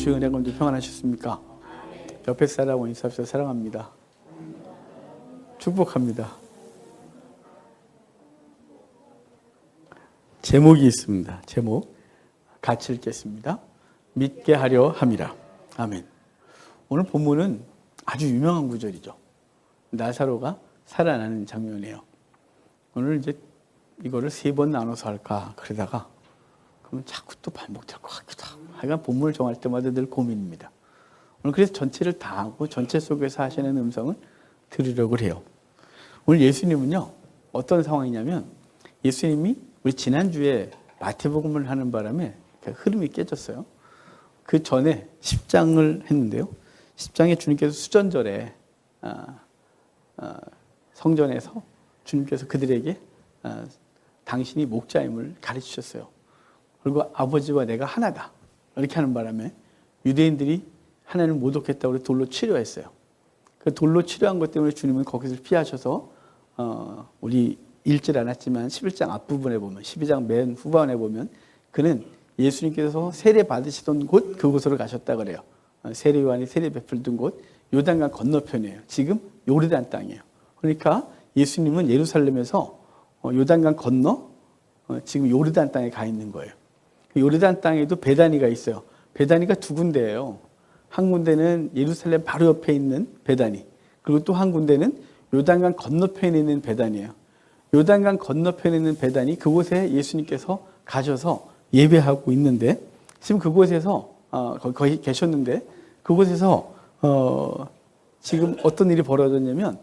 주의 은혜가 온전히 평안하셨습니까? 옆에 사람은 인사합시다. 사랑합니다. 축복합니다. 제목이 있습니다. 제목 같이 읽겠습니다. 믿게 하려 함이라. 아멘. 오늘 본문은 아주 유명한 구절이죠. 나사로가 살아나는 장면이에요. 오늘 이제 이거를 3번 나눠서 할까 그러다가 그러면 자꾸 또 반복될 것 같기도 하고 하여간 본문을 정할 때마다 늘 고민입니다. 오늘 그래서 전체를 다 하고 전체 속에서 하시는 음성을 들으려고 해요. 오늘 예수님은요 어떤 상황이냐면 예수님이 우리 지난주에 마태복음을 하는 바람에 흐름이 깨졌어요. 그 전에 10장을 했는데요. 10장에 주님께서 수전절에 성전에서 주님께서 그들에게 당신이 목자임을 가르치셨어요. 그리고 아버지와 내가 하나다 이렇게 하는 바람에 유대인들이 하나님을 모독했다고 돌로 치료했어요. 그 돌로 치료한 것 때문에 주님은 거기서 피하셔서 우리 읽질 않았지만 11장 앞부분에 보면 12장 맨 후반에 보면 그는 예수님께서 세례 받으시던 곳 그곳으로 가셨다 그래요. 세례 요한이 세례 베풀던 곳 요단강 건너편이에요. 지금 요르단 땅이에요. 그러니까 예수님은 예루살렘에서 요단강 건너 지금 요르단 땅에 가 있는 거예요. 요르단 땅에도 베다니가 있어요. 베다니가 2군데예요. 한 군데는 예루살렘 바로 옆에 있는 베다니, 그리고 또 한 군데는 요단강 건너편에 있는 베다니예요. 요단강 건너편에 있는 베다니, 그곳에 예수님께서 가셔서 예배하고 있는데 지금 그곳에서 거기 계셨는데 그곳에서 지금 어떤 일이 벌어졌냐면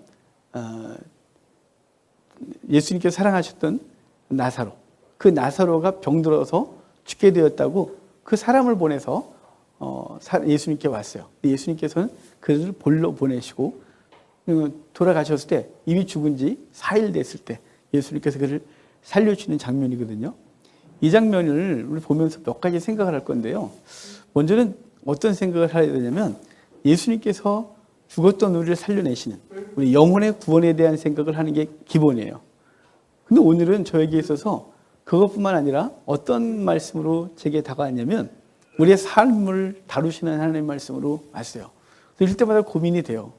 예수님께서 사랑하셨던 나사로, 그 나사로가 병들어서 죽게 되었다고 그 사람을 보내서 예수님께 왔어요. 예수님께서는 그를 보러 보내시고 돌아가셨을 때 이미 죽은 지 4일 됐을 때 예수님께서 그를 살려주시는 장면이거든요. 이 장면을 우리 보면서 몇 가지 생각을 할 건데요. 먼저는 어떤 생각을 해야 되냐면 예수님께서 죽었던 우리를 살려내시는 우리 영혼의 구원에 대한 생각을 하는 게 기본이에요. 근데 오늘은 저에게 있어서 그것뿐만 아니라 어떤 말씀으로 제게 다가왔냐면 우리의 삶을 다루시는 하나님의 말씀으로 왔어요. 이럴 때마다 고민이 돼요.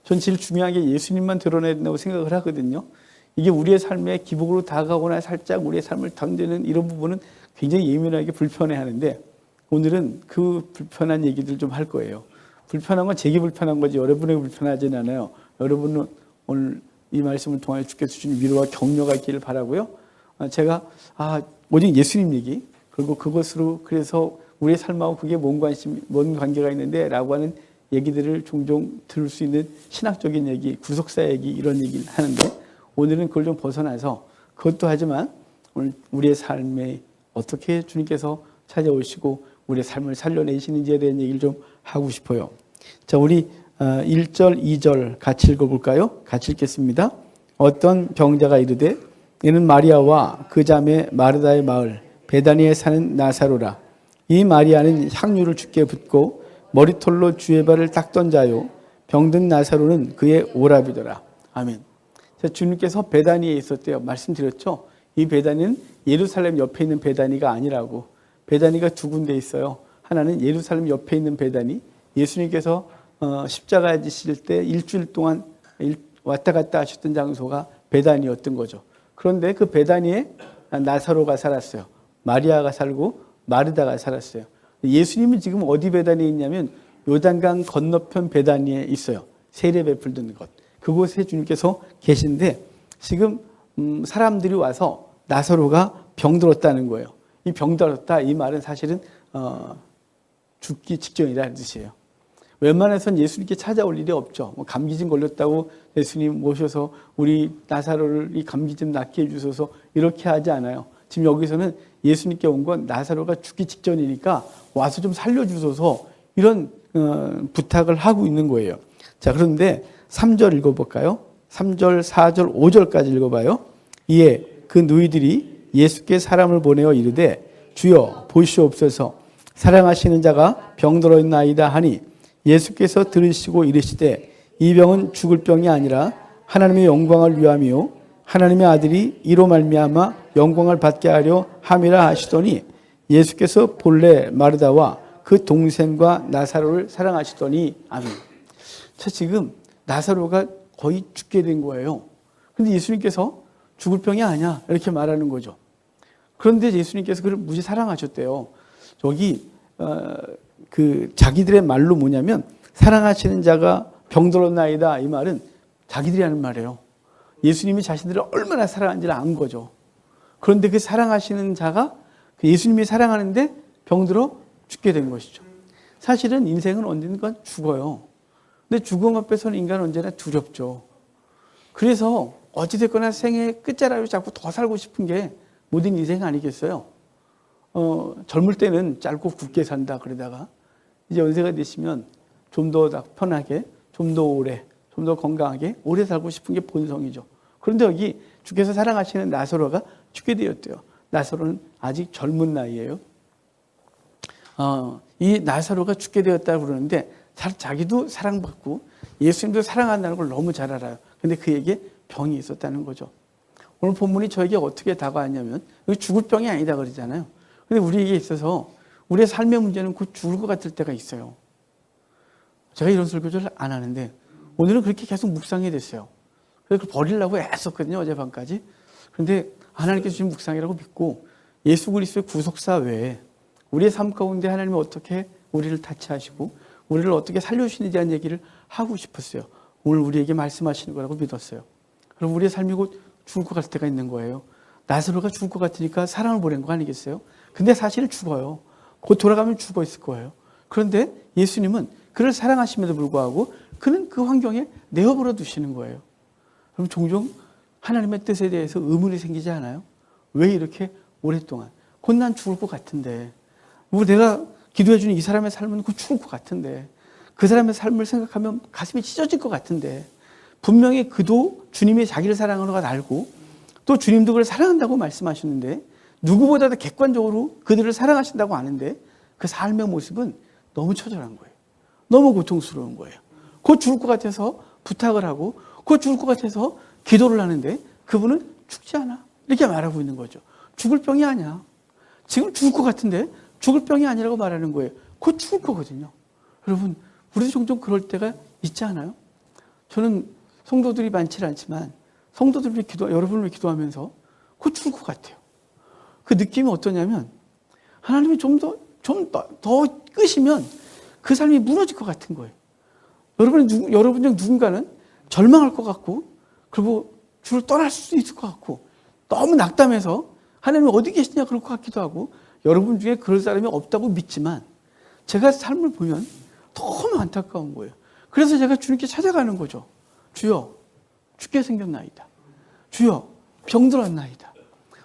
전 제일 중요한 게 예수님만 드러내야 된다고 생각을 하거든요. 이게 우리의 삶에 기복으로 다가오거나 살짝 우리의 삶을 던지는 이런 부분은 굉장히 예민하게 불편해하는데 오늘은 그 불편한 얘기들 좀 할 거예요. 불편한 건 제게 불편한 거지 여러분에게 불편하지는 않아요. 여러분은 오늘 이 말씀을 통하여 주께서 주신 위로와 격려가 있기를 바라고요. 제가 오직 예수님 얘기 그리고 그것으로 그래서 우리의 삶하고 그게 뭔 관계가 있는데 라고 하는 얘기들을 종종 들을 수 있는 신학적인 얘기, 구속사 얘기 이런 얘기를 하는데 오늘은 그걸 좀 벗어나서 그것도 하지만 오늘 우리의 삶에 어떻게 주님께서 찾아오시고 우리의 삶을 살려내시는지에 대한 얘기를 좀 하고 싶어요. 자, 우리 1절, 2절 같이 읽어볼까요? 같이 읽겠습니다. 어떤 병자가 이르되 이는 마리아와 그 자매 마르다의 마을 베다니에 사는 나사로라. 이 마리아는 향유를 주께 붓고 머리털로 주의 발을 닦던 자요 병든 나사로는 그의 오라비더라. 아멘. 주님께서 베다니에 있었대요. 말씀드렸죠. 이 베다니는 예루살렘 옆에 있는 베다니가 아니라고. 베다니가 2군데 있어요. 하나는 예루살렘 옆에 있는 베다니, 예수님께서 십자가에 지실 때 일주일 동안 왔다 갔다 하셨던 장소가 베다니였던 거죠. 그런데 그 베다니에 나사로가 살았어요. 마리아가 살고 마르다가 살았어요. 예수님은 지금 어디 베다니에 있냐면 요단강 건너편 베다니에 있어요. 세례 베풀던 것. 그곳에 주님께서 계신데 지금 사람들이 와서 나사로가 병들었다는 거예요. 이 병들었다 이 말은 사실은 죽기 직전이라는 뜻이에요. 웬만해선 예수님께 찾아올 일이 없죠. 감기좀 걸렸다고 예수님 모셔서 우리 나사로를 이 감기 좀 낫게 해주셔서 이렇게 하지 않아요. 지금 여기서는 예수님께 온 건 나사로가 죽기 직전이니까 와서 좀 살려주셔서 이런 부탁을 하고 있는 거예요. 자, 그런데 3절 읽어볼까요? 3절, 4절, 5절까지 읽어봐요. 이에 그 누이들이 예수께 사람을 보내어 이르되 주여 보시옵소서 사랑하시는 자가 병들어 있나이다 하니 예수께서 들으시고 이르시되 이 병은 죽을 병이 아니라 하나님의 영광을 위함이요 하나님의 아들이 이로 말미암아 영광을 받게 하려 함이라 하시더니 예수께서 본래 마르다와 그 동생과 나사로를 사랑하시더니 아멘. 자, 지금 나사로가 거의 죽게 된 거예요. 근데 예수님께서 죽을 병이 아니야 이렇게 말하는 거죠. 그런데 예수님께서 그를 무지 사랑하셨대요. 여기 그 자기들의 말로 뭐냐면 사랑하시는 자가 병들었나이다 이 말은 자기들이 하는 말이에요. 예수님이 자신들을 얼마나 사랑하는지를 안 거죠. 그런데 그 사랑하시는 자가 예수님이 사랑하는데 병들어 죽게 된 것이죠. 사실은 인생은 언젠가 죽어요. 근데 죽음 앞에서는 인간은 언제나 두렵죠. 그래서 어찌됐거나 생의 끝자락으로 자꾸 더 살고 싶은 게 모든 인생 아니겠어요? 젊을 때는 짧고 굵게 산다 그러다가 이제 연세가 되시면 좀 더 편하게, 좀 더 오래, 좀 더 건강하게 오래 살고 싶은 게 본성이죠. 그런데 여기 주께서 사랑하시는 나사로가 죽게 되었대요. 나사로는 아직 젊은 나이예요. 이 나사로가 죽게 되었다고 그러는데 자기도 사랑받고 예수님도 사랑한다는 걸 너무 잘 알아요. 근데 그에게 병이 있었다는 거죠. 오늘 본문이 저에게 어떻게 다가왔냐면 여기 죽을 병이 아니다 그러잖아요. 근데 우리에게 있어서 우리의 삶의 문제는 곧 죽을 것 같을 때가 있어요. 제가 이런 설교를 안 하는데 오늘은 그렇게 계속 묵상이 됐어요. 그래서 그걸 버리려고 애썼거든요. 어젯밤까지. 그런데 하나님께서 주신 묵상이라고 믿고 예수 그리스도의 구속사 외에 우리의 삶 가운데 하나님이 어떻게 우리를 타치하시고 우리를 어떻게 살려주시는지 대한 얘기를 하고 싶었어요. 오늘 우리에게 말씀하시는 거라고 믿었어요. 그럼 우리의 삶이 곧 죽을 것 같을 때가 있는 거예요. 나사로가 죽을 것 같으니까 사랑을 보낸 거 아니겠어요? 근데 사실 죽어요. 곧 돌아가면 죽어 있을 거예요. 그런데 예수님은 그를 사랑하심에도 불구하고 그는 그 환경에 내어버려 두시는 거예요. 그럼 종종 하나님의 뜻에 대해서 의문이 생기지 않아요? 왜 이렇게 오랫동안? 곧 난 죽을 것 같은데 내가 기도해 주는 이 사람의 삶은 곧 죽을 것 같은데 그 사람의 삶을 생각하면 가슴이 찢어질 것 같은데 분명히 그도 주님이 자기를 사랑하는 걸 알고 또 주님도 그를 사랑한다고 말씀하시는데 누구보다도 객관적으로 그들을 사랑하신다고 아는데 그 삶의 모습은 너무 처절한 거예요. 너무 고통스러운 거예요. 곧 죽을 것 같아서 부탁을 하고 곧 죽을 것 같아서 기도를 하는데 그분은 죽지 않아. 이렇게 말하고 있는 거죠. 죽을 병이 아니야. 지금 죽을 것 같은데 죽을 병이 아니라고 말하는 거예요. 곧 죽을 거거든요. 여러분, 우리도 종종 그럴 때가 있지 않아요? 저는 성도들이 많지 않지만 성도들을 위해 여러분을 위해 기도하면서 곧 죽을 것 같아요. 그 느낌이 어떠냐면 하나님이 좀 더 끄시면 그 삶이 무너질 것 같은 거예요. 여러분 중 누군가는 절망할 것 같고 그리고 주를 떠날 수도 있을 것 같고 너무 낙담해서 하나님이 어디 계시냐 그럴 것 같기도 하고 여러분 중에 그럴 사람이 없다고 믿지만 제가 삶을 보면 너무 안타까운 거예요. 그래서 제가 주님께 찾아가는 거죠. 주여, 죽게 생겼나이다. 주여, 병들었나이다.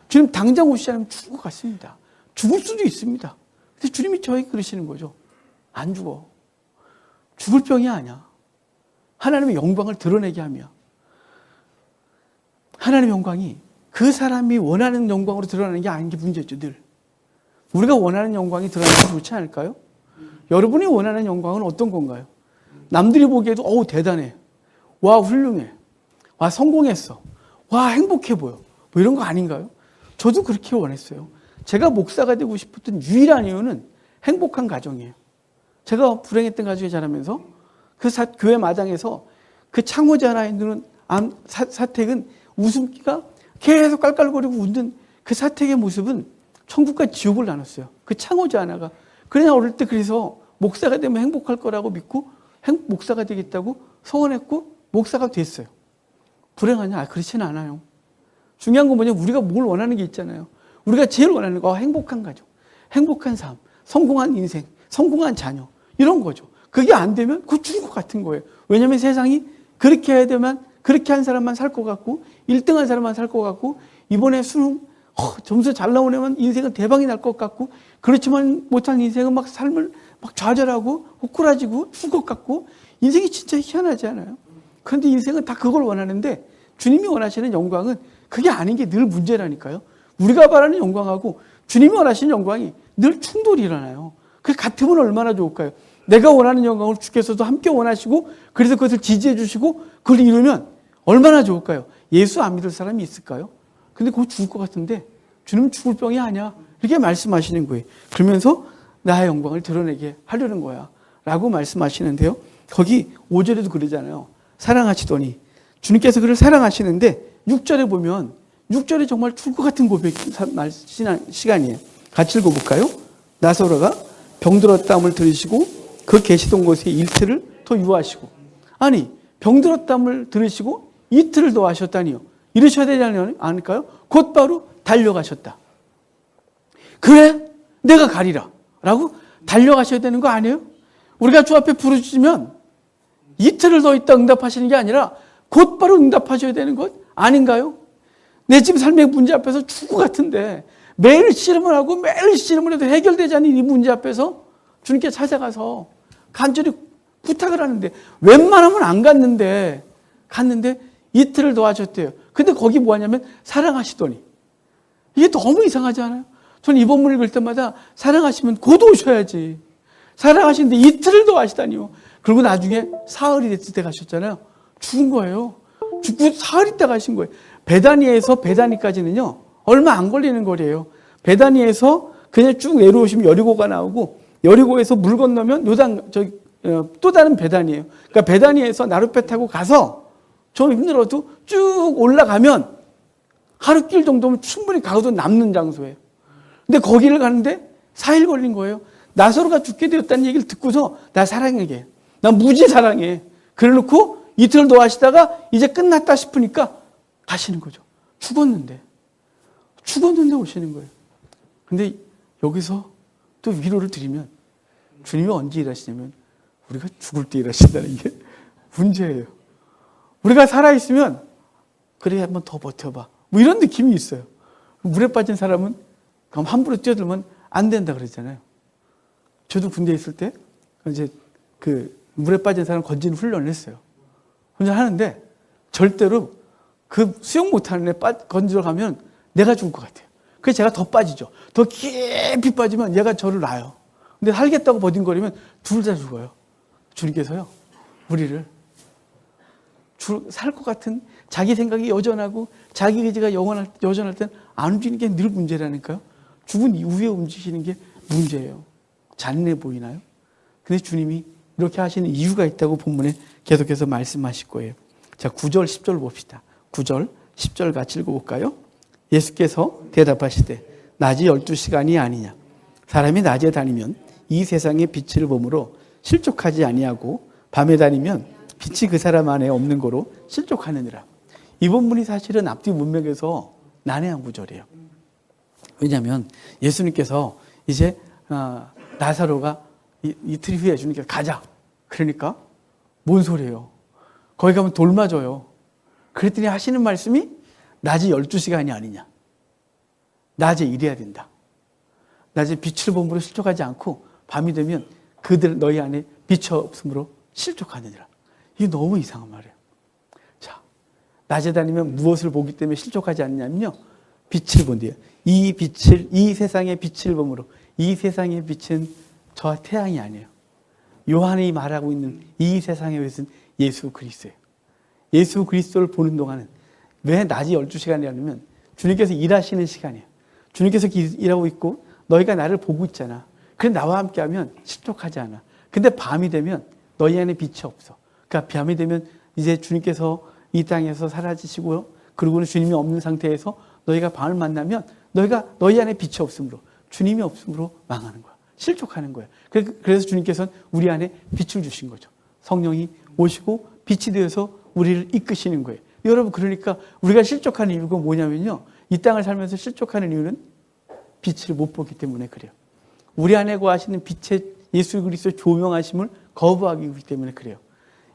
주님 당장 오시지 않으면 죽을 것 같습니다. 죽을 수도 있습니다. 근데 주님이 저에게 그러시는 거죠. 안 죽어. 죽을 병이 아니야. 하나님의 영광을 드러내게 하며 하나님의 영광이 그 사람이 원하는 영광으로 드러나는 게 아닌 게 문제죠. 늘. 우리가 원하는 영광이 드러나면 좋지 않을까요? 여러분이 원하는 영광은 어떤 건가요? 남들이 보기에도 대단해. 와 훌륭해. 와 성공했어. 와 행복해 보여. 뭐 이런 거 아닌가요? 저도 그렇게 원했어요. 제가 목사가 되고 싶었던 유일한 이유는 행복한 가정이에요. 제가 불행했던 가정에 자라면서 그 교회 마당에서 그 창호지 하나에 있는 사택은 웃음기가 계속 깔깔거리고 웃는 그 사택의 모습은 천국과 지옥을 나눴어요. 그 창호지 하나가. 그냥 어릴 때 그래서 목사가 되면 행복할 거라고 믿고 목사가 되겠다고 소원했고 목사가 됐어요. 불행하냐? 그렇지는 않아요. 중요한 건 뭐냐면 우리가 뭘 원하는 게 있잖아요. 우리가 제일 원하는 거 행복한 가정, 행복한 삶, 성공한 인생, 성공한 자녀 이런 거죠. 그게 안 되면 그거 죽을 것 같은 거예요. 왜냐하면 세상이 그렇게 해야 되면 그렇게 한 사람만 살 것 같고 1등한 사람만 살 것 같고 이번에 수능 점수 잘 나오려면 인생은 대박이 날 것 같고 그렇지만 못한 인생은 막 삶을 막 좌절하고 호꾸라지고 죽을 것 같고 인생이 진짜 희한하지 않아요? 그런데 인생은 다 그걸 원하는데 주님이 원하시는 영광은 그게 아닌 게 늘 문제라니까요. 우리가 바라는 영광하고 주님이 원하시는 영광이 늘 충돌이 일어나요. 그게 같으면 얼마나 좋을까요? 내가 원하는 영광을 주께서도 함께 원하시고 그래서 그것을 지지해 주시고 그걸 이루면 얼마나 좋을까요? 예수 안 믿을 사람이 있을까요? 근데 그거 죽을 것 같은데 주님은 죽을 병이 아니야. 이렇게 말씀하시는 거예요. 그러면서 나의 영광을 드러내게 하려는 거야 라고 말씀하시는데요. 거기 5절에도 그러잖아요. 사랑하시더니 주님께서 그를 사랑하시는데 6절에 보면 6절에 정말 죽을 것 같은 고백 시간이에요. 같이 읽어볼까요? 나사로가 병들었다함을 들으시고 그 계시던 곳에 이틀을 더 유하시고, 아니 병들었다함을 들으시고 이틀을 더 하셨다니요. 이러셔야 되지 않을까요? 곧바로 달려가셨다. 그래 내가 가리라 라고 달려가셔야 되는 거 아니에요? 우리가 주 앞에 부르시면 이틀을 더 있다 응답하시는 게 아니라 곧바로 응답하셔야 되는 것 아닌가요? 내 지금 삶의 문제 앞에서 죽을 것 같은데 매일 씨름을 하고 매일 씨름을 해도 해결되지 않는 이 문제 앞에서 주님께 찾아가서 간절히 부탁을 하는데 웬만하면 안 갔는데 이틀을 더 하셨대요. 근데 거기 뭐 하냐면 사랑하시더니, 이게 너무 이상하지 않아요? 저는 이 본문 읽을 때마다 사랑하시면 곧 오셔야지, 사랑하시는데 이틀을 더 하시다니요. 그리고 나중에 사흘이 됐을 때 가셨잖아요. 죽은 거예요. 죽고 사흘 있다 가신 거예요. 베다니에서 베다니까지는요 얼마 안 걸리는 거리예요. 베다니에서 그냥 쭉 내려오시면 여리고가 나오고, 여리고에서 물 건너면 요단 또 다른 베다니예요. 그러니까 베다니에서 나룻배 타고 가서 좀 힘들어도 쭉 올라가면 하루길 정도면 충분히 가도 남는 장소예요. 근데 거기를 가는데 4일 걸린 거예요. 나사로가 죽게 되었다는 얘기를 듣고서 나 사랑해, 나 무지 사랑해. 그래놓고 이틀 더 하시다가 이제 끝났다 싶으니까 가시는 거죠. 죽었는데 오시는 거예요. 근데 여기서 또 위로를 드리면, 주님이 언제 일하시냐면 우리가 죽을 때 일하신다는 게 문제예요. 우리가 살아있으면 그래 한번 더 버텨봐 뭐 이런 느낌이 있어요. 물에 빠진 사람은 그럼 함부로 뛰어들면 안 된다 그러잖아요. 저도 군대에 있을 때 이제 그 물에 빠진 사람 건지는 훈련을 했어요. 혼자 하는데 절대로 그 수영 못하는 애 건지러 가면 내가 죽을 것 같아요. 그래서 제가 더 빠지죠. 더 깊이 빠지면 얘가 저를 놔요. 근데 살겠다고 버딩거리면 둘 다 죽어요. 주님께서요 우리를 살 것 같은 자기 생각이 여전하고 자기 의지가 여전할 땐 안 움직이는 게 늘 문제라니까요. 죽은 이후에 움직이시는 게 문제예요. 잔인해 보이나요? 근데 주님이 이렇게 하시는 이유가 있다고 본문에 계속해서 말씀하실 거예요. 자, 9절 10절 봅시다. 9절 10절 같이 읽어볼까요? 예수께서 대답하시되 낮이 12시간이 아니냐. 사람이 낮에 다니면 이 세상의 빛을 보므로 실족하지 아니하고 밤에 다니면 빛이 그 사람 안에 없는 거로 실족하느니라. 이 본문이 사실은 앞뒤 문맥에서 난해한 구절이에요. 왜냐하면 예수님께서 이제 나사로가 이틀 후에 주님께서 가자. 그러니까 뭔 소리예요? 거기 가면 돌 맞아요. 그랬더니 하시는 말씀이 낮이 12시간이 아니냐. 낮에 일해야 된다. 낮에 빛을 보므로 실족하지 않고 밤이 되면 그들 너희 안에 빛이 없으므로 실족하느니라. 이게 너무 이상한 말이에요. 자, 낮에 다니면 무엇을 보기 때문에 실족하지 않냐면요, 빛을 본대요. 이 세상의 빛을 보므로. 이 세상의 빛은 저 태양이 아니에요. 요한이 말하고 있는 이 세상의 빛은 예수 그리스도예요. 예수 그리스도를 보는 동안은, 왜 낮이 12시간이라면 주님께서 일하시는 시간이에요. 주님께서 일하고 있고 너희가 나를 보고 있잖아. 그래 나와 함께하면 실족하지 않아. 근데 밤이 되면 너희 안에 빛이 없어. 그러니까 밤이 되면 이제 주님께서 이 땅에서 사라지시고요. 그리고는 주님이 없는 상태에서 너희가 밤을 만나면 너희 안에 빛이 없으므로, 주님이 없으므로 망하는 거야. 실족하는 거야. 그래서 주님께서는 우리 안에 빛을 주신 거죠. 성령이 오시고 빛이 되어서 우리를 이끄시는 거예요. 여러분, 그러니까 우리가 실족하는 이유가 뭐냐면요, 이 땅을 살면서 실족하는 이유는 빛을 못 보기 때문에 그래요. 우리 안에 거하시는 빛의 예수 그리스도의 조명하심을 거부하기 때문에 그래요.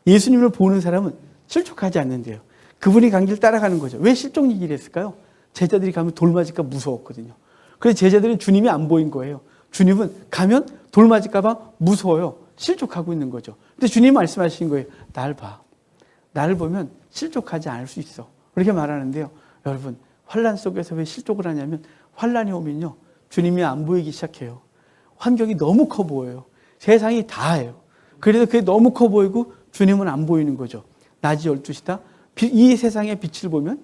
예수님을 보는 사람은 실족하지 않는데요. 그분이 간 길 따라가는 거죠. 왜 실족 얘기를 했을까요? 제자들이 가면 돌 맞을까 무서웠거든요. 그래서 제자들은 주님이 안 보인 거예요. 주님은 가면 돌 맞을까 봐 무서워요. 실족하고 있는 거죠. 근데 주님이 말씀하신 거예요. 날 봐. 나를 보면 실족하지 않을 수 있어. 그렇게 말하는데요. 여러분, 환난 속에서 왜 실족을 하냐면, 환난이 오면요, 주님이 안 보이기 시작해요. 환경이 너무 커 보여요. 세상이 다예요. 그래서 그게 너무 커 보이고 주님은 안 보이는 거죠. 낮이 12시다. 이 세상의 빛을 보면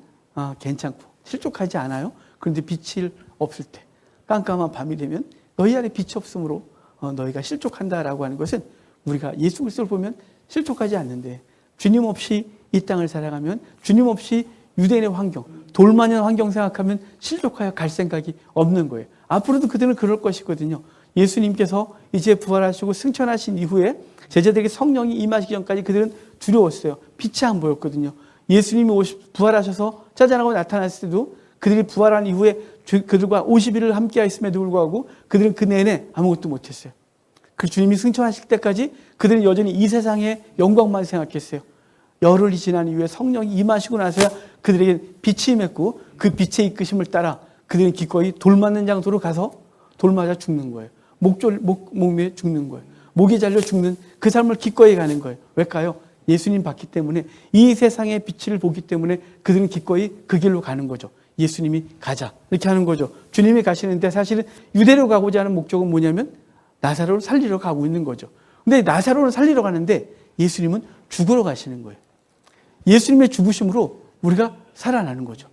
괜찮고 실족하지 않아요. 그런데 빛이 없을 때, 깜깜한 밤이 되면 너희 안에 빛이 없으므로 너희가 실족한다라고 하는 것은 우리가 예수 그리스도를 보면 실족하지 않는데 주님 없이 이 땅을 살아가면 주님 없이 유대인의 환경, 돌만한 환경 생각하면 실족하여 갈 생각이 없는 거예요. 앞으로도 그들은 그럴 것이거든요. 예수님께서 이제 부활하시고 승천하신 이후에 제자들에게 성령이 임하시기 전까지 그들은 두려웠어요. 빛이 안 보였거든요. 예수님이 부활하셔서 짜잔하고 나타났을 때도 그들이 부활한 이후에 그들과 50일을 함께 했음에도 불구하고 그들은 그 내내 아무것도 못했어요. 그 주님이 승천하실 때까지 그들은 여전히 이 세상의 영광만 생각했어요. 열흘이 지난 이후에 성령이 임하시고 나서야 그들에게 빛이 임했고 그 빛의 이끄심을 따라 그들은 기꺼이 돌 맞는 장소로 가서 돌 맞아 죽는 거예요. 목에 죽는 거예요. 목이 잘려 죽는 그 삶을 기꺼이 가는 거예요. 왜일까요? 예수님 봤기 때문에 이 세상의 빛을 보기 때문에 그들은 기꺼이 그 길로 가는 거죠. 예수님이 가자 이렇게 하는 거죠. 주님이 가시는데 사실은 유대로 가고자 하는 목적은 뭐냐면 나사로를 살리러 가고 있는 거죠. 근데 나사로를 살리러 가는데 예수님은 죽으러 가시는 거예요. 예수님의 죽으심으로 우리가 살아나는 거죠.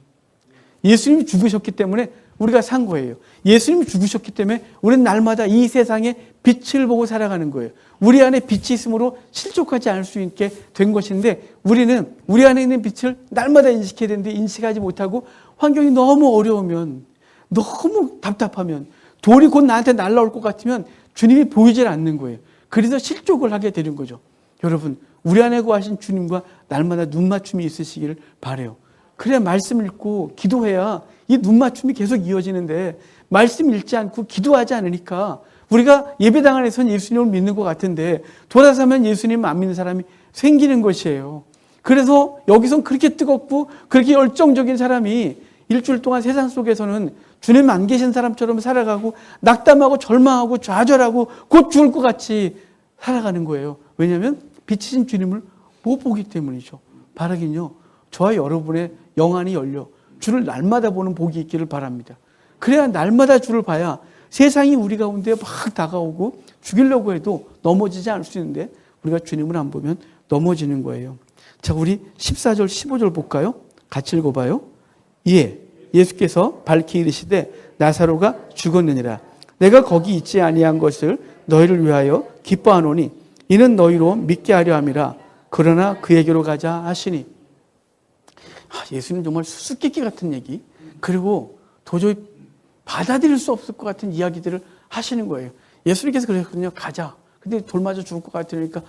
예수님이 죽으셨기 때문에 우리가 산 거예요. 예수님이 죽으셨기 때문에 우리는 날마다 이 세상에 빛을 보고 살아가는 거예요. 우리 안에 빛이 있으므로 실족하지 않을 수 있게 된 것인데 우리는 우리 안에 있는 빛을 날마다 인식해야 되는데 인식하지 못하고 환경이 너무 어려우면 너무 답답하면 돌이 곧 나한테 날아올 것 같으면 주님이 보이질 않는 거예요. 그래서 실족을 하게 되는 거죠. 여러분 우리 안에 거하신 주님과 날마다 눈맞춤이 있으시기를 바라요. 그래야 말씀 읽고 기도해야 이 눈맞춤이 계속 이어지는데 말씀 읽지 않고 기도하지 않으니까 우리가 예배당 안에서는 예수님을 믿는 것 같은데 돌아서면 예수님 안 믿는 사람이 생기는 것이에요. 그래서 여기선 그렇게 뜨겁고 그렇게 열정적인 사람이 일주일 동안 세상 속에서는 주님 안 계신 사람처럼 살아가고 낙담하고 절망하고 좌절하고 곧 죽을 것 같이 살아가는 거예요. 왜냐하면 빛이신 주님을 못 보기 때문이죠. 바라긴요. 저와 여러분의 영안이 열려 주를 날마다 보는 복이 있기를 바랍니다. 그래야 날마다 주를 봐야 세상이 우리 가운데 막 다가오고 죽이려고 해도 넘어지지 않을 수 있는데 우리가 주님을 안 보면 넘어지는 거예요. 자, 우리 14절 15절 볼까요? 같이 읽어봐요. 예, 예수께서 밝히 이르시되 나사로가 죽었느니라. 내가 거기 있지 아니한 것을 너희를 위하여 기뻐하노니 이는 너희로 믿게 하려 함이라. 그러나 그에게로 가자 하시니. 예수님 정말 수수께끼 같은 얘기, 그리고 도저히 받아들일 수 없을 것 같은 이야기들을 하시는 거예요. 예수님께서 그랬거든요. 가자. 근데 돌 맞아 죽을 것 같으니까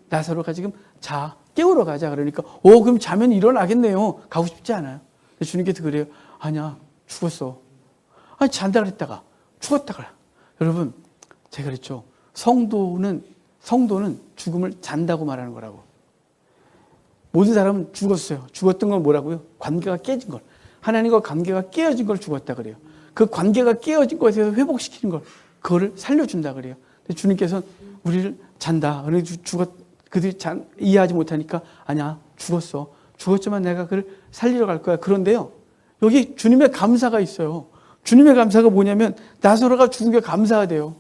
나사로가 지금 자, 깨우러 가자. 그러니까 그럼 자면 일어나겠네요. 가고 싶지 않아요. 근데 주님께서 그래요. 아니야, 죽었어. 잔다 그랬다가 죽었다 그래. 여러분, 제가 그랬죠. 성도는 죽음을 잔다고 말하는 거라고. 모든 사람은 죽었어요. 죽었던 건 뭐라고요? 관계가 깨진 걸. 하나님과 관계가 깨어진 걸 죽었다 그래요. 그 관계가 깨어진 것에서 회복시키는 걸, 그거를 살려준다 그래요. 근데 주님께서는 우리를 잔다. 그들이 이해하지 못하니까 아니야, 죽었어. 죽었지만 내가 그를 살리러 갈 거야. 그런데요, 여기 주님의 감사가 있어요. 주님의 감사가 뭐냐면 나사로가 죽은 게 감사하대요.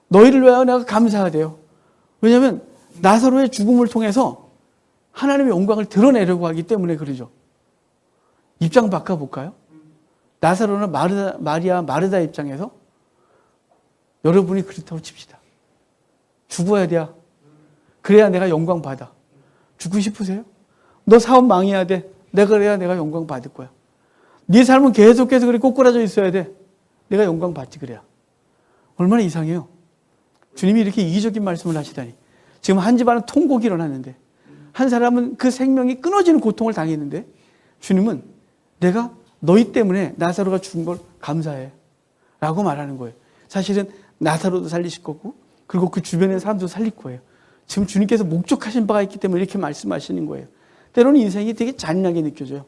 너희를 위하여 내가 감사하대요. 왜냐하면 나사로의 죽음을 통해서 하나님의 영광을 드러내려고 하기 때문에 그러죠. 입장 바꿔볼까요? 나사로나 마리아, 마르다 입장에서 여러분이 그렇다고 칩시다. 죽어야 돼. 그래야 내가 영광 받아. 죽고 싶으세요? 너 사업 망해야 돼. 그래야 내가 영광 받을 거야. 네 삶은 계속해서 그렇게 꼬꾸라져 있어야 돼. 내가 영광 받지 그래야. 얼마나 이상해요. 주님이 이렇게 이기적인 말씀을 하시다니. 지금 한 집안은 통곡이 일어났는데 한 사람은 그 생명이 끊어지는 고통을 당했는데 주님은 내가 너희 때문에 나사로가 죽은 걸 감사해 라고 말하는 거예요. 사실은 나사로도 살리실 거고 그리고 그 주변의 사람도 살릴 거예요. 지금 주님께서 목적하신 바가 있기 때문에 이렇게 말씀하시는 거예요. 때로는 인생이 되게 잔인하게 느껴져요.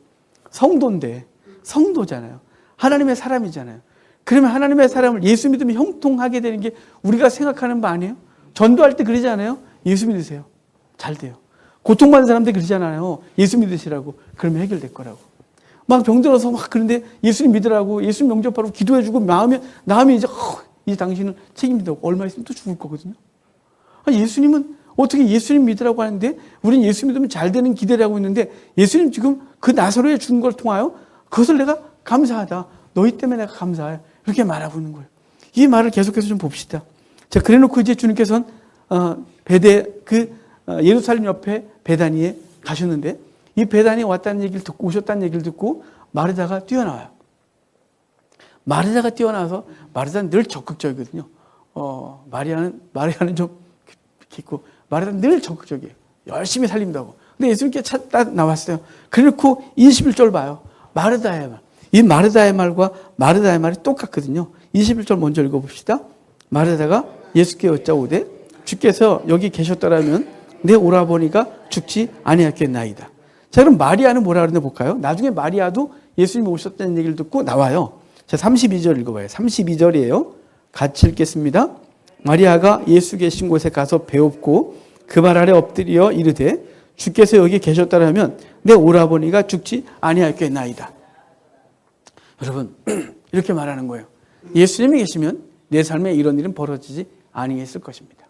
성도잖아요. 하나님의 사람이잖아요. 그러면 하나님의 사람을 예수 믿으면 형통하게 되는 게 우리가 생각하는 바 아니에요? 전도할 때 그러지 않아요? 예수 믿으세요. 잘 돼요. 고통받는 사람들 그러잖아요. 예수 믿으시라고. 그러면 해결될 거라고. 막 병들어서 막 그런데 예수님 믿으라고, 예수님 영접하라고 기도해주고 나오면 이제 당신은 책임진다고. 얼마 있으면 또 죽을 거거든요. 예수님은 어떻게 예수님 믿으라고 하는데 우리는 예수 믿으면 잘 되는 기대를 하고 있는데 예수님 지금 그 나사로의 죽은 걸 통하여 그것을 내가 감사하다. 너희 때문에 내가 감사해. 이렇게 말하고 있는 거예요. 이 말을 계속해서 좀 봅시다. 자, 그래 놓고 이제 주님께서는 예루살렘 옆에 베다니에 가셨는데, 이 베다니에 왔다는 얘기를 듣고, 오셨다는 얘기를 듣고 마르다가 뛰어나와요. 마르다가 뛰어나와서, 마르다는 늘 적극적이거든요. 마리아는 좀 있고, 마르다는 늘 적극적이에요. 열심히 살린다고. 근데 예수님께 딱 나왔어요. 그래 놓고 21절 봐요. 마르다의 말. 이 마르다의 말과 마르다의 말이 똑같거든요. 21절 먼저 읽어봅시다. 마르다가 예수께 여짜오되 주께서 여기 계셨더라면 내 오라버니가 죽지 아니하겠나이다. 자, 그럼 마리아는 뭐라 그러는지 볼까요? 나중에 마리아도 예수님이 오셨다는 얘기를 듣고 나와요. 자, 32절 읽어봐요. 32절이에요. 같이 읽겠습니다. 마리아가 예수 계신 곳에 가서 배웁고 그 발 아래 엎드려 이르되 주께서 여기 계셨더라면 내 오라버니가 죽지 아니하겠나이다. 여러분, 이렇게 말하는 거예요. 예수님이 계시면 내 삶에 이런 일은 벌어지지 아니했을 것입니다.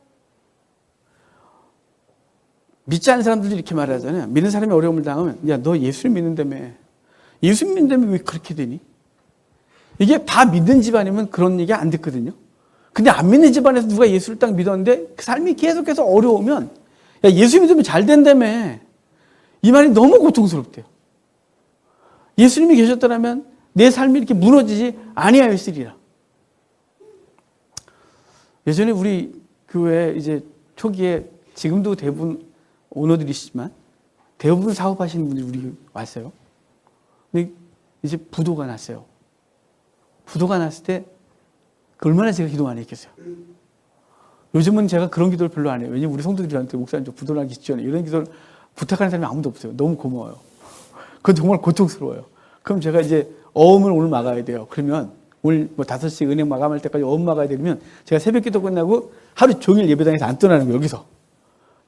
믿지 않는 사람들도 이렇게 말하잖아요. 믿는 사람이 어려움을 당하면, 야, 너 예수를 믿는다며. 예수 믿는다며 왜 그렇게 되니? 이게 다 믿는 집안이면 그런 얘기 안 듣거든요. 근데 안 믿는 집안에서 누가 예수를 딱 믿었는데 그 삶이 계속해서 어려우면, 야, 예수 믿으면 잘 된다며. 이 말이 너무 고통스럽대요. 예수님이 계셨더라면 내 삶이 이렇게 무너지지 아니하였으리라. 예전에 우리 교회 이제 초기에, 지금도 대부분 오너들이시지만 대부분 사업하시는 분들이 우리 왔어요. 근데 이제 부도가 났어요. 부도가 났을 때 얼마나 제가 기도 많이 했겠어요. 요즘은 제가 그런 기도를 별로 안 해요. 왜냐면 우리 성도들한테 목사님 저 부도 나기 직전에 이런 기도를 부탁하는 사람이 아무도 없어요. 너무 고마워요. 그건 정말 고통스러워요. 그럼 제가 이제 어음을 오늘 막아야 돼요. 그러면 오늘 뭐 5시 은행 마감할 때까지 어음 막아야 되면 제가 새벽 기도 끝나고 하루 종일 예배당에서 안 떠나는 거예요. 여기서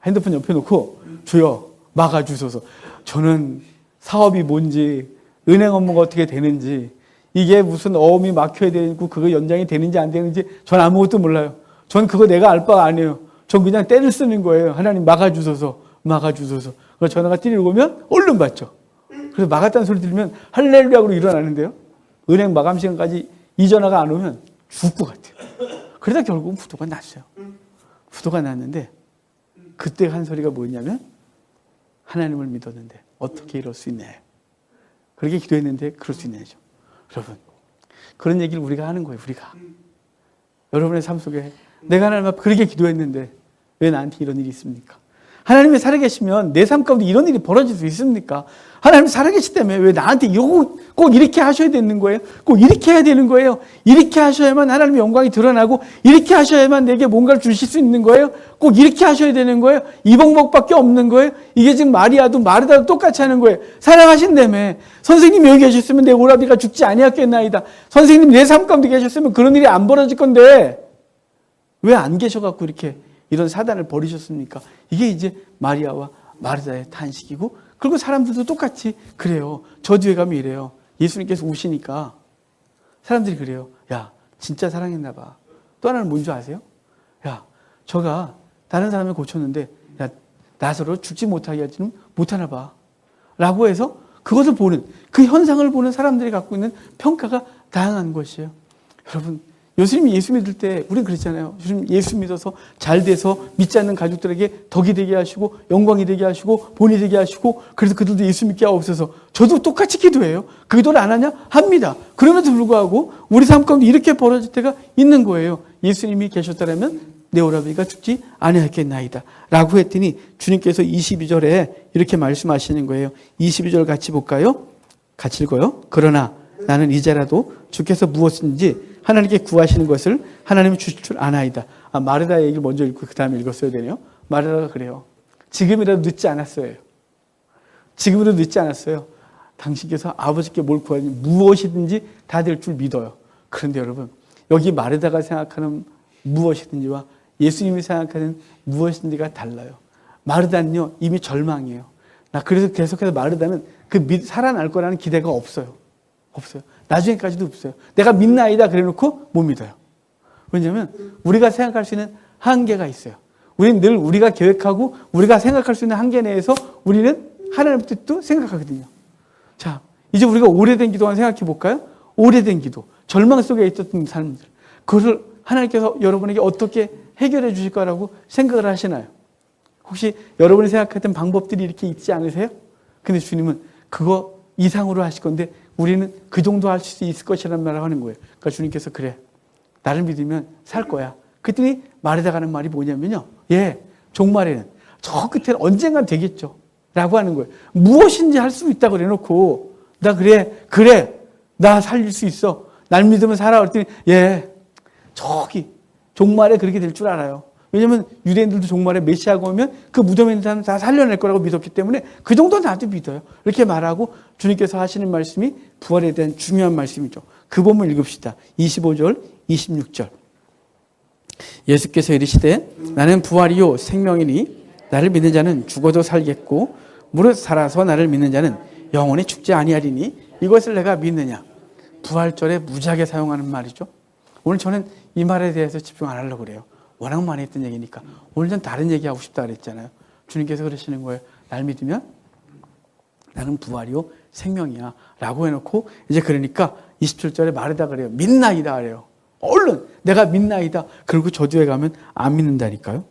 핸드폰 옆에 놓고 주여 막아주소서. 저는 사업이 뭔지, 은행 업무가 어떻게 되는지, 이게 무슨 어음이 막혀야 되고 그거 연장이 되는지 안 되는지 전 아무것도 몰라요. 전 그거 내가 알 바가 아니에요. 전 그냥 때를 쓰는 거예요. 하나님 막아주소서, 막아주소서. 그래서 전화가 띠리고 오면 얼른 받죠. 그래서 막았다는 소리 들으면 할렐루야로 일어나는데요. 은행 마감 시간까지 이 전화가 안 오면 죽을 것 같아요. 그러다 결국은 부도가 났어요. 부도가 났는데 그때 한 소리가 뭐였냐면, 하나님을 믿었는데 어떻게 이럴 수 있나요? 그렇게 기도했는데 그럴 수 있나요? 여러분, 그런 얘기를 우리가 하는 거예요. 우리가 여러분의 삶 속에 내가 하나님 앞에 그렇게 기도했는데 왜 나한테 이런 일이 있습니까? 하나님이 살아계시면 내 삶 가운데 이런 일이 벌어질 수 있습니까? 하나님이 살아계시다며 왜 나한테 꼭 이렇게 하셔야 되는 거예요? 꼭 이렇게 해야 되는 거예요? 이렇게 하셔야만 하나님의 영광이 드러나고 이렇게 하셔야만 내게 뭔가를 주실 수 있는 거예요? 꼭 이렇게 하셔야 되는 거예요? 이 방법밖에 없는 거예요? 이게 지금 마리아도 마르다도 똑같이 하는 거예요. 사랑하신다며. 선생님이 여기 계셨으면 내 오라비가 죽지 아니었겠나이다. 선생님 내 삶 가운데 계셨으면 그런 일이 안 벌어질 건데 왜 안 계셔갖고 이렇게 이런 사단을 벌이셨습니까? 이게 이제 마리아와 마르다의 탄식이고, 그리고 사람들도 똑같이 그래요. 저주에 가면 이래요. 예수님께서 오시니까 사람들이 그래요. 야, 진짜 사랑했나 봐. 또 하나는 뭔지 아세요? 야, 저가 다른 사람을 고쳤는데 야, 나서로 죽지 못하게 하지는 못하나 봐. 라고 해서 그것을 보는, 그 현상을 보는 사람들이 갖고 있는 평가가 다양한 것이에요. 여러분, 예수님이 예수 믿을 때 우리는 그랬잖아요. 예수 믿어서 잘 돼서 믿지 않는 가족들에게 덕이 되게 하시고 영광이 되게 하시고 본이 되게 하시고, 그래서 그들도 예수 믿게 하옵소서. 저도 똑같이 기도해요. 그 기도를 안 하냐? 합니다. 그럼에도 불구하고 우리 삶 가운데 이렇게 벌어질 때가 있는 거예요. 예수님이 계셨다면 내 오라비가 죽지 아니하겠나이다 라고 했더니 주님께서 22절에 이렇게 말씀하시는 거예요. 22절 같이 볼까요? 같이 읽어요. 그러나 나는 이제라도 주께서 무엇인지 하나님께 구하시는 것을 하나님이 주실 줄 아나이다. 마르다의 얘기를 먼저 읽고 그 다음에 읽었어야 되네요. 마르다가 그래요. 지금이라도 늦지 않았어요. 지금이라도 늦지 않았어요. 당신께서 아버지께 뭘 구하니 무엇이든지 다 될 줄 믿어요. 그런데 여러분, 여기 마르다가 생각하는 무엇이든지와 예수님이 생각하는 무엇이든지가 달라요. 마르다는요, 이미 절망이에요. 나 그래서 계속해서 마르다는 살아날 거라는 기대가 없어요. 없어요. 나중에까지도 없어요. 내가 믿나이다 그래 놓고 못 믿어요. 왜냐하면 우리가 생각할 수 있는 한계가 있어요. 우리는 늘 우리가 계획하고 우리가 생각할 수 있는 한계 내에서 우리는 하나님의 뜻도 생각하거든요. 자, 이제 우리가 오래된 기도 한번 생각해 볼까요? 오래된 기도, 절망 속에 있었던 사람들, 그것을 하나님께서 여러분에게 어떻게 해결해 주실 거라고 생각을 하시나요? 혹시 여러분이 생각했던 방법들이 이렇게 있지 않으세요? 근데 주님은 그거 이상으로 하실 건데 우리는 그 정도 할 수 있을 것이라는 말을 하는 거예요. 그러니까 주님께서 그래, 나를 믿으면 살 거야. 그랬더니 마르다가 하는 말이 뭐냐면요. 종말에는 저 끝에는 언젠간 되겠죠. 라고 하는 거예요. 무엇인지 할 수 있다고 그래놓고 나 그래 나 살릴 수 있어. 날 믿으면 살아. 그랬더니 저기 종말에 그렇게 될 줄 알아요. 왜냐하면 유대인들도 종말에 메시아가 오면 그 무덤에 있는 사람 다 살려낼 거라고 믿었기 때문에 그 정도는 나도 믿어요. 이렇게 말하고 주님께서 하시는 말씀이 부활에 대한 중요한 말씀이죠. 그 본문 읽읍시다. 25절, 26절. 예수께서 이르시되 나는 부활이요 생명이니 나를 믿는 자는 죽어도 살겠고 무릇 살아서 나를 믿는 자는 영원히 죽지 아니하리니 이것을 내가 믿느냐. 부활절에 무지하게 사용하는 말이죠. 오늘 저는 이 말에 대해서 집중 안 하려고 그래요. 워낙 많이 했던 얘기니까. 오늘 전 다른 얘기하고 싶다 그랬잖아요. 주님께서 그러시는 거예요. 날 믿으면 나는 부활이요 생명이야 라고 해놓고 이제 그러니까 27절에 말하다 그래요. 믿나이다 그래요. 얼른 내가 믿나이다. 그리고 저주에 가면 안 믿는다니까요.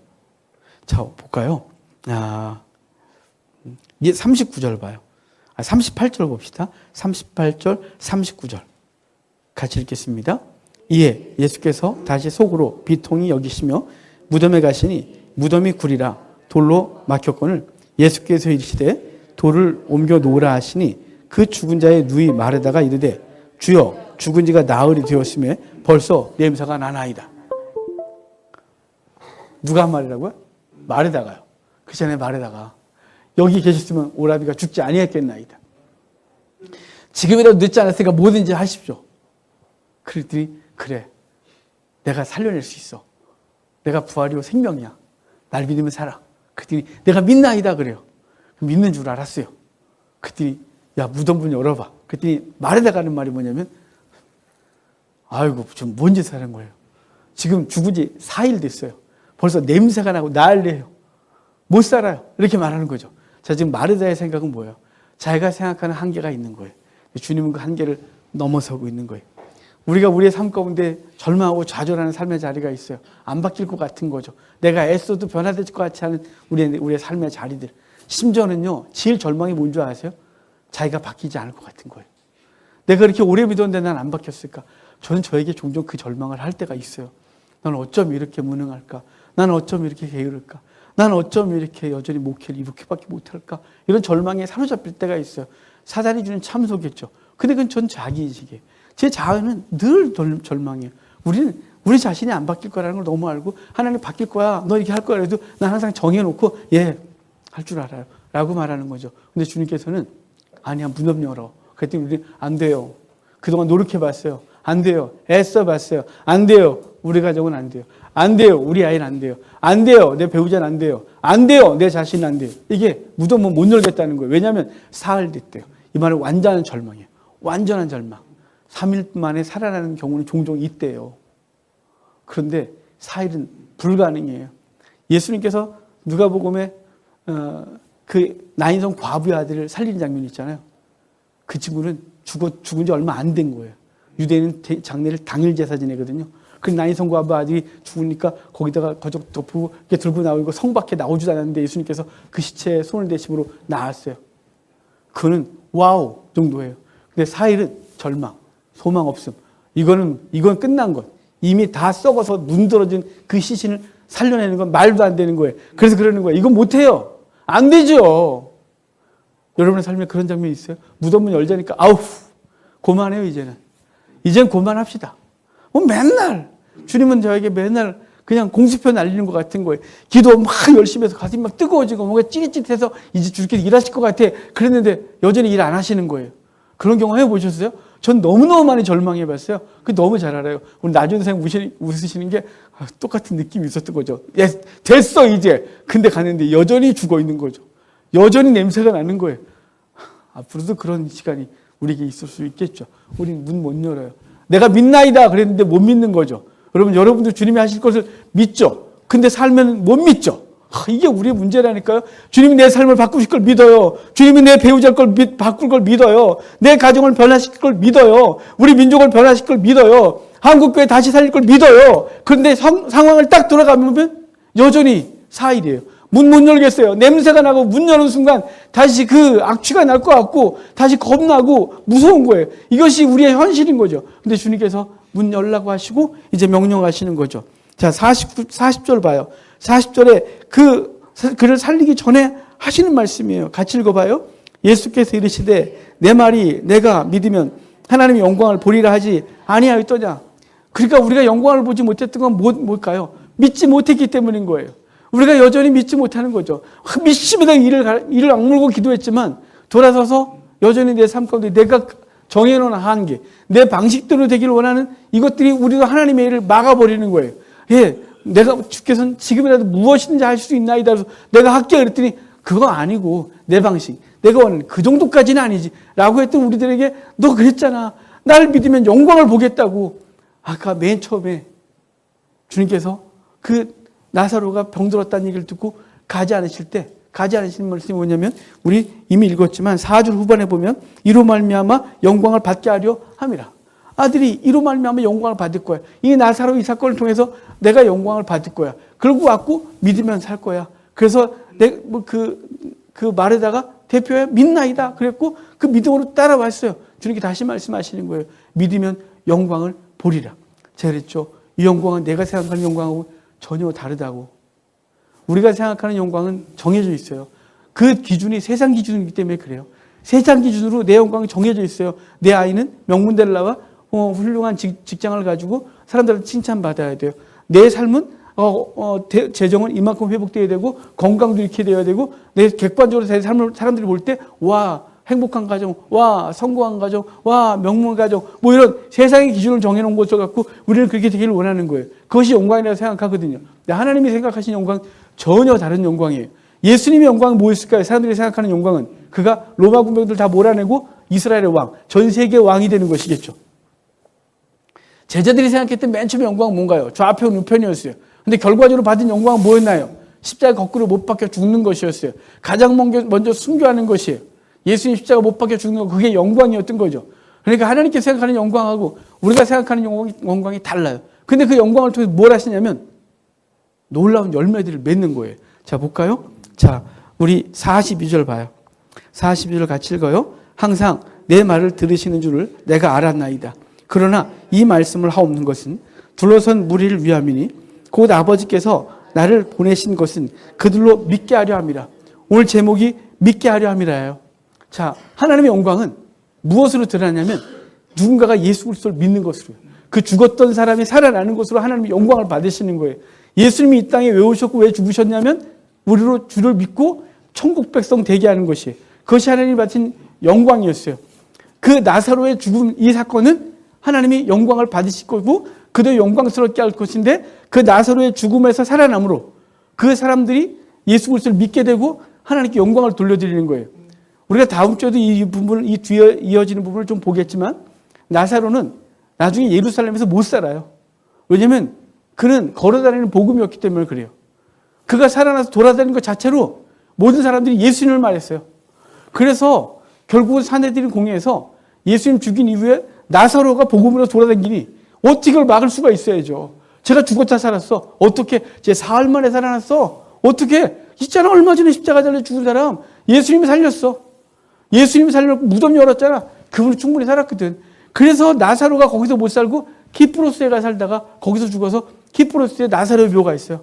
자 볼까요. 이제 39절 봐요. 38절 봅시다. 38절 39절 같이 읽겠습니다. 이에 예수께서 다시 속으로 비통히 여기시며 무덤에 가시니 무덤이 굴이라 돌로 막혔거늘 예수께서 이르시되 돌을 옮겨 놓으라 하시니 그 죽은 자의 누이 마르다가 이르되 주여 죽은 지가 나흘이 되었음에 벌써 냄새가 나나이다. 누가 한 말이라고요? 마르다가요. 그 전에 마르다가 여기 계셨으면 오라비가 죽지 아니했겠나이다. 지금이라도 늦지 않았으니까 뭐든지 하십시오. 그랬더니 그래 내가 살려낼 수 있어. 내가 부활이요 생명이야. 날 믿으면 살아. 그랬더니 내가 믿나이다 그래요. 믿는 줄 알았어요. 그랬더니 야 무덤 문 열어봐. 그랬더니 말에다 가는 말이 뭐냐면 아이고 좀 뭔 짓을 하는 거예요. 지금 죽은 지 4일 됐어요. 벌써 냄새가 나고 난리예요. 못 살아요. 이렇게 말하는 거죠. 자 지금 마르다의 생각은 뭐예요? 자기가 생각하는 한계가 있는 거예요. 주님은 그 한계를 넘어서고 있는 거예요. 우리가 우리의 삶 가운데 절망하고 좌절하는 삶의 자리가 있어요. 안 바뀔 것 같은 거죠. 내가 애써도 변화될 것 같지 않은 우리의 삶의 자리들. 심지어는요. 제일 절망이 뭔 줄 아세요? 자기가 바뀌지 않을 것 같은 거예요. 내가 이렇게 오래 믿었는데 난 안 바뀌었을까? 저는 저에게 종종 그 절망을 할 때가 있어요. 난 어쩜 이렇게 무능할까? 난 어쩜 이렇게 게으를까? 난 어쩜 이렇게 여전히 목회를 이렇게밖에 못할까? 이런 절망에 사로잡힐 때가 있어요. 사단이 주는 참소겠죠. 근데 그건 전 자기인식이에요. 제 자아는 늘 절망이에요. 우리는 우리 자신이 안 바뀔 거라는 걸 너무 알고 하나님 바뀔 거야. 너 이렇게 할 거야. 그래도 난 항상 정해놓고 할 줄 알아요. 라고 말하는 거죠. 근데 주님께서는 아니야 무덤 열어. 그랬더니 우리는 안 돼요. 그동안 노력해봤어요. 안 돼요. 애써봤어요. 안 돼요. 우리 가족은 안 돼요. 안 돼요. 우리 아이는 안 돼요. 안 돼요. 내 배우자는 안 돼요. 안 돼요. 내 자신은 안 돼요. 이게 무덤은 못 열겠다는 거예요. 왜냐하면 사흘 됐대요. 이 말은 완전한 절망이에요. 완전한 절망. 3일 만에 살아나는 경우는 종종 있대요. 그런데 4일은 불가능해요. 예수님께서 누가복음에 그 나인성 과부의 아들을 살리는 장면이 있잖아요. 그 친구는 죽은 지 얼마 안 된 거예요. 유대인은 장례를 당일 제사 지내거든요. 그 나인성 과부 아들이 죽으니까 거기다가 거적 덮고 이렇게 들고 나오고 성 밖에 나오지도 않았는데 예수님께서 그 시체에 손을 대심으로 나왔어요. 그거는 와우 정도예요. 근데 4일은 절망, 소망 없음. 이건 끝난 것. 이미 다 썩어서 문드러진 그 시신을 살려내는 건 말도 안 되는 거예요. 그래서 그러는 거예요. 이건 못해요. 안 되죠. 여러분의 삶에 그런 장면이 있어요? 무덤문 열자니까 아우 고만해요 이제는. 이젠 고만합시다. 맨날 주님은 저에게 맨날 그냥 공수표 날리는 것 같은 거예요. 기도 막 열심히 해서 가슴이 막 뜨거워지고 뭔가 찌릿찌릿해서 이제 주님께서 일하실 것 같아. 그랬는데 여전히 일 안 하시는 거예요. 그런 경우 해보셨어요? 전 너무너무 많이 절망해봤어요. 그 너무 잘 알아요. 우리 나준 선생님 웃으시는 게 똑같은 느낌이 있었던 거죠. 됐어 이제. 근데 갔는데 여전히 죽어 있는 거죠. 여전히 냄새가 나는 거예요. 앞으로도 그런 시간이 우리에게 있을 수 있겠죠. 우리는 문 못 열어요. 내가 믿나이다 그랬는데 못 믿는 거죠. 여러분도 주님이 하실 것을 믿죠. 근데 살면 못 믿죠. 이게 우리의 문제라니까요. 주님이 내 삶을 바꾸실 걸 믿어요. 주님이 내 배우자를 바꿀 걸 믿어요. 내 가정을 변화시킬 걸 믿어요. 우리 민족을 변화시킬 걸 믿어요. 한국교회 다시 살릴 걸 믿어요. 그런데 상황을 딱 돌아가면 여전히 사일이에요. 문 못 열겠어요. 냄새가 나고 문 여는 순간 다시 그 악취가 날 것 같고 다시 겁나고 무서운 거예요. 이것이 우리의 현실인 거죠. 근데 주님께서 문 열라고 하시고 이제 명령하시는 거죠. 자, 40절 봐요. 40절에 그를 살리기 전에 하시는 말씀이에요. 같이 읽어봐요. 예수께서 이르시되 내 말이 내가 믿으면 하나님의 영광을 보리라 하지 아니하였더냐. 그러니까 우리가 영광을 보지 못했던 건 뭘까요? 믿지 못했기 때문인 거예요. 우리가 여전히 믿지 못하는 거죠. 믿습니다. 이를 악물고 기도했지만 돌아서서 여전히 내 삶 가운데 내가 정해놓은 한계, 내 방식대로 되기를 원하는 이것들이 우리도 하나님의 일을 막아버리는 거예요. 예, 주께서는 지금이라도 무엇이든지 할 수 있나이다. 그래서 내가 할게 그랬더니 그거 아니고 내 방식, 내가 원하는 그 정도까지는 아니지 라고 했던 우리들에게 너 그랬잖아. 나를 믿으면 영광을 보겠다고. 아까 맨 처음에 주님께서 그 나사로가 병들었다는 얘기를 듣고 가지 않으시는 말씀이 뭐냐면 우리 이미 읽었지만 4절 후반에 보면 이로 말미암아 영광을 받게 하려 함이라. 아들이 이로 말미암아 영광을 받을 거야. 이 나사로 이 사건을 통해서 내가 영광을 받을 거야. 그러고 왔고 믿으면 살 거야. 그래서 그 말에다가 대표야 믿나이다 그랬고 그 믿음으로 따라왔어요. 주님께 다시 말씀하시는 거예요. 믿으면 영광을 보리라. 제가 그랬죠. 이 영광은 내가 생각하는 영광하고 전혀 다르다고. 우리가 생각하는 영광은 정해져 있어요. 그 기준이 세상 기준이기 때문에 그래요. 세상 기준으로 내 영광이 정해져 있어요. 내 아이는 명문대를 나와 훌륭한 직장을 가지고 사람들한테 칭찬받아야 돼요. 내 삶은 재정은 이만큼 회복되어야 되고 건강도 이렇게 되어야 되고 내 객관적으로 내 삶을 사람들이 볼 때 와 행복한 가정, 와 성공한 가정, 와 명문 가정 뭐 이런 세상의 기준을 정해놓은 것을 갖고 우리는 그렇게 되기를 원하는 거예요. 그것이 영광이라고 생각하거든요. 근데 하나님이 생각하신 영광 전혀 다른 영광이에요. 예수님의 영광은 뭐였을까요? 사람들이 생각하는 영광은 그가 로마 군병들 다 몰아내고 이스라엘의 왕, 전 세계 왕이 되는 것이겠죠. 제자들이 생각했던 맨 처음에 영광은 뭔가요? 좌편 우편이었어요. 근데 결과적으로 받은 영광은 뭐였나요? 십자가 거꾸로 못 박혀 죽는 것이었어요. 가장 먼저 순교하는 것이에요. 예수님 십자가 못 박혀 죽는 거 그게 영광이었던 거죠. 그러니까 하나님께서 생각하는 영광하고 우리가 생각하는 영광이 달라요. 근데 그 영광을 통해서 뭘 하시냐면 놀라운 열매들을 맺는 거예요. 자, 볼까요? 자, 우리 42절 봐요. 42절 같이 읽어요. 항상 내 말을 들으시는 줄을 내가 알았나이다. 그러나 이 말씀을 하옵는 것은 둘러선 무리를 위함이니 곧 아버지께서 나를 보내신 것은 그들로 믿게 하려 함이라. 오늘 제목이 믿게 하려 함이라예요. 자, 하나님의 영광은 무엇으로 드러나냐면 누군가가 예수 그리스도를 믿는 것으로요. 그 죽었던 사람이 살아나는 것으로 하나님의 영광을 받으시는 거예요. 예수님이 이 땅에 왜 오셨고 왜 죽으셨냐면 우리로 주를 믿고 천국 백성 되게 하는 것이에요. 그것이 하나님이 바친 영광이었어요. 그 나사로의 죽음 이 사건은 하나님이 영광을 받으실 거고 그도 영광스럽게 할 것인데 그 나사로의 죽음에서 살아남으로 그 사람들이 예수 그리스도를 믿게 되고 하나님께 영광을 돌려드리는 거예요. 우리가 다음 주에도 이 부분을 이 뒤에 이어지는 부분을 좀 보겠지만 나사로는 나중에 예루살렘에서 못 살아요. 왜냐하면 그는 걸어다니는 복음이었기 때문에 그래요. 그가 살아나서 돌아다니는 것 자체로 모든 사람들이 예수님을 말했어요. 그래서 결국은 사내들인 공회에서 예수님 죽인 이후에 나사로가 복음으로 돌아다니니 어떻게 그걸 막을 수가 있어야죠. 제가 죽었다 살았어. 어떻게 제 사흘 만에 살아났어. 어떻게 있잖아. 얼마 전에 십자가 달려 죽은 사람 예수님이 살렸어. 예수님이 살려놓고 무덤 열었잖아. 그분이 충분히 살았거든. 그래서 나사로가 거기서 못 살고 키프로스에 가 살다가 거기서 죽어서 키프로스에 나사로의 묘가 있어요.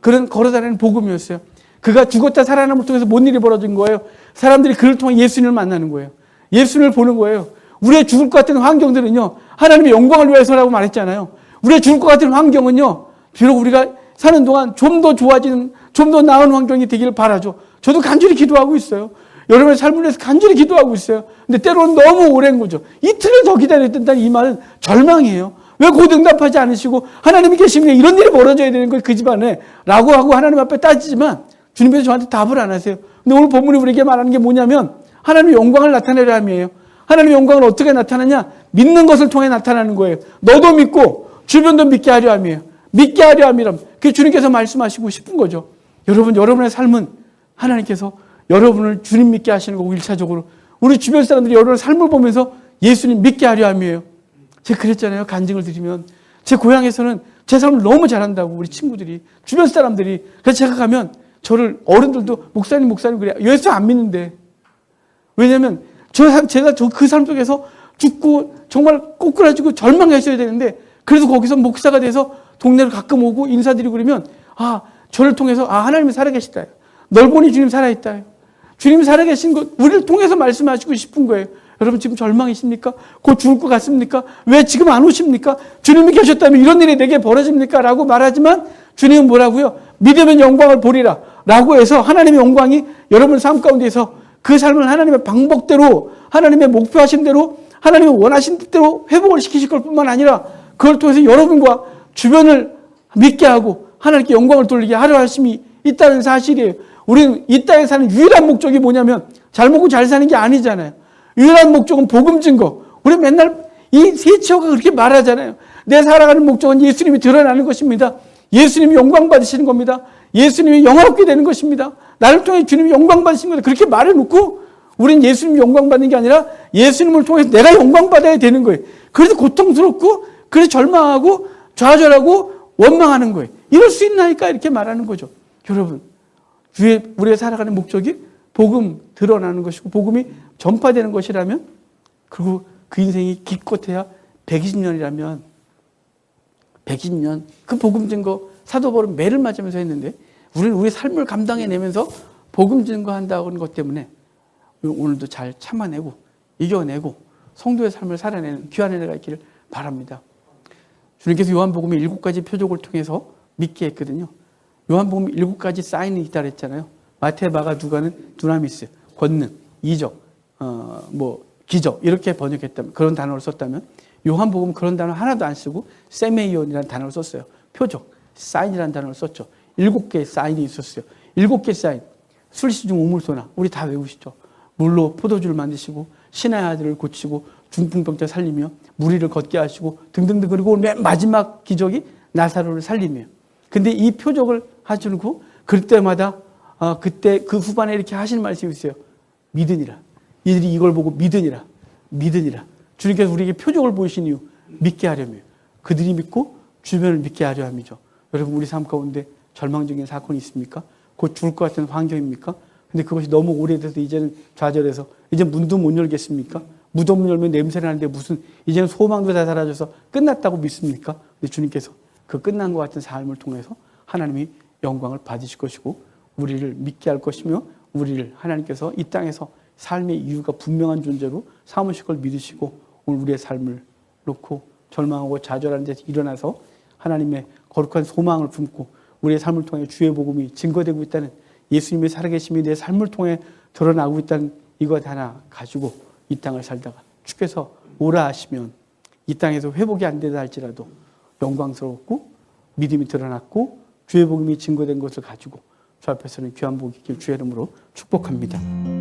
그런 걸어다니는 복음이었어요. 그가 죽었다 살아남을 통해서 뭔 일이 벌어진 거예요? 사람들이 그를 통해 예수님을 만나는 거예요. 예수님을 보는 거예요. 우리의 죽을 것 같은 환경들은요, 하나님의 영광을 위해서라고 말했잖아요. 우리의 죽을 것 같은 환경은요, 비록 우리가 사는 동안 좀 더 좋아지는, 좀 더 나은 환경이 되기를 바라죠. 저도 간절히 기도하고 있어요. 여러분의 삶을 위해서 간절히 기도하고 있어요. 근데 때로는 너무 오랜 거죠. 이틀을 더 기다렸다는 이 말은 절망이에요. 왜 곧 응답하지 않으시고 하나님이 계시면 이런 일이 벌어져야 되는 거예요, 그 집안에 라고 하고 하나님 앞에 따지지만 주님께서 저한테 답을 안 하세요. 근데 오늘 본문이 우리에게 말하는 게 뭐냐면 하나님의 영광을 나타내려 함이에요. 하나님의 영광을 어떻게 나타나냐? 믿는 것을 통해 나타나는 거예요. 너도 믿고 주변도 믿게 하려 함이에요. 믿게 하려 함이란 그게 주님께서 말씀하시고 싶은 거죠. 여러분, 여러분의 삶은 하나님께서 여러분을 주님 믿게 하시는 거고 1차적으로 우리 주변 사람들이 여러분의 삶을 보면서 예수님 믿게 하려 함이에요. 제가 그랬잖아요. 간증을 드리면 제 고향에서는 제 삶을 너무 잘한다고 우리 친구들이 주변 사람들이. 그래서 제가 가면 저를 어른들도 목사님 그래. 예수 안 믿는데. 왜냐하면 제가 그 삶 속에서 죽고 정말 꼬꾸라지고 절망했어야 되는데 그래도 거기서 목사가 돼서 동네를 가끔 오고 인사드리고 그러면 저를 통해서 하나님이 살아계시다. 널 보니 주님 살아있다. 주님이 살아계신 것 우리를 통해서 말씀하시고 싶은 거예요. 여러분 지금 절망이십니까? 곧 죽을 것 같습니까? 왜 지금 안 오십니까? 주님이 계셨다면 이런 일이 내게 벌어집니까? 라고 말하지만 주님은 뭐라고요? 믿으면 영광을 보리라 라고 해서 하나님의 영광이 여러분 삶 가운데서 그 삶을 하나님의 방법대로 하나님의 목표하신 대로 하나님의 원하신 대로 회복을 시키실 것 뿐만 아니라 그걸 통해서 여러분과 주변을 믿게 하고 하나님께 영광을 돌리게 하려 하심이 있다는 사실이에요. 우리는 이 땅에 사는 유일한 목적이 뭐냐면 잘 먹고 잘 사는 게 아니잖아요. 유일한 목적은 복음 증거. 우리 맨날 이 세치어가 그렇게 말하잖아요. 내 살아가는 목적은 예수님이 드러나는 것입니다. 예수님이 영광 받으시는 겁니다. 예수님이 영화롭게 되는 것입니다. 나를 통해 주님이 영광 받으시는 겁니다. 그렇게 말해놓고 우리는 예수님이 영광 받는 게 아니라 예수님을 통해서 내가 영광 받아야 되는 거예요. 그래서 고통스럽고 그래서 절망하고 좌절하고 원망하는 거예요. 이럴 수 있나니까 이렇게 말하는 거죠. 여러분, 우리가 살아가는 목적이 복음 드러나는 것이고 복음이 전파되는 것이라면 그리고 그 인생이 기껏해야 120년이라면 120년 그 복음 증거 사도 바울은 매를 맞으면서 했는데 우리는 우리 삶을 감당해내면서 복음 증거한다는 것 때문에 오늘도 잘 참아내고 이겨내고 성도의 삶을 살아내는 귀한 은혜가 있기를 바랍니다. 주님께서 요한복음의 7가지 표적을 통해서 믿게 했거든요. 요한복음 7가지 사인이 있다 그랬잖아요. 마태, 마가, 누가는 두나미스, 권능, 이적, 기적 이렇게 번역했다면 그런 단어를 썼다면 요한복음 그런 단어 하나도 안 쓰고 세메이온이라는 단어를 썼어요. 표적, 사인이라는 단어를 썼죠. 7개의 사인이 있었어요. 7개 사인. 술시중 우물소나 우리 다 외우시죠. 물로 포도주를 만드시고 신의 아들을 고치고 중풍병자 살리며 무리를 걷게 하시고 등등등. 그리고 맨 마지막 기적이 나사로를 살리며. 근데 이 표적을 하시고 그럴 때마다 그때 그 후반에 이렇게 하시는 말씀이 있어요. 믿으니라. 이들이 이걸 보고 믿으니라. 주님께서 우리에게 표적을 보이신 이유 믿게 하려며 그들이 믿고 주변을 믿게 하려 함이죠. 여러분 우리 삶 가운데 절망적인 사건이 있습니까? 곧 죽을 것 같은 환경입니까? 근데 그것이 너무 오래돼서 이제는 좌절해서 이제 문도 못 열겠습니까? 무덤 열면 냄새 나는데 무슨 이제는 소망도 다 사라져서 끝났다고 믿습니까? 근데 주님께서 그 끝난 것 같은 삶을 통해서 하나님이 영광을 받으실 것이고 우리를 믿게 할 것이며 우리를 하나님께서 이 땅에서 삶의 이유가 분명한 존재로 삼으실 걸 믿으시고 오늘 우리의 삶을 놓고 절망하고 좌절하는 데서 일어나서 하나님의 거룩한 소망을 품고 우리의 삶을 통해 주의 복음이 증거되고 있다는 예수님의 살아계심이 내 삶을 통해 드러나고 있다는 이것 하나 가지고 이 땅을 살다가 주께서 오라 하시면 이 땅에서 회복이 안 되다 할지라도 영광스럽고 믿음이 드러났고 주의 복음이 증거된 것을 가지고 주 앞에서는 귀한 복이 있길 주의 이름으로 축복합니다.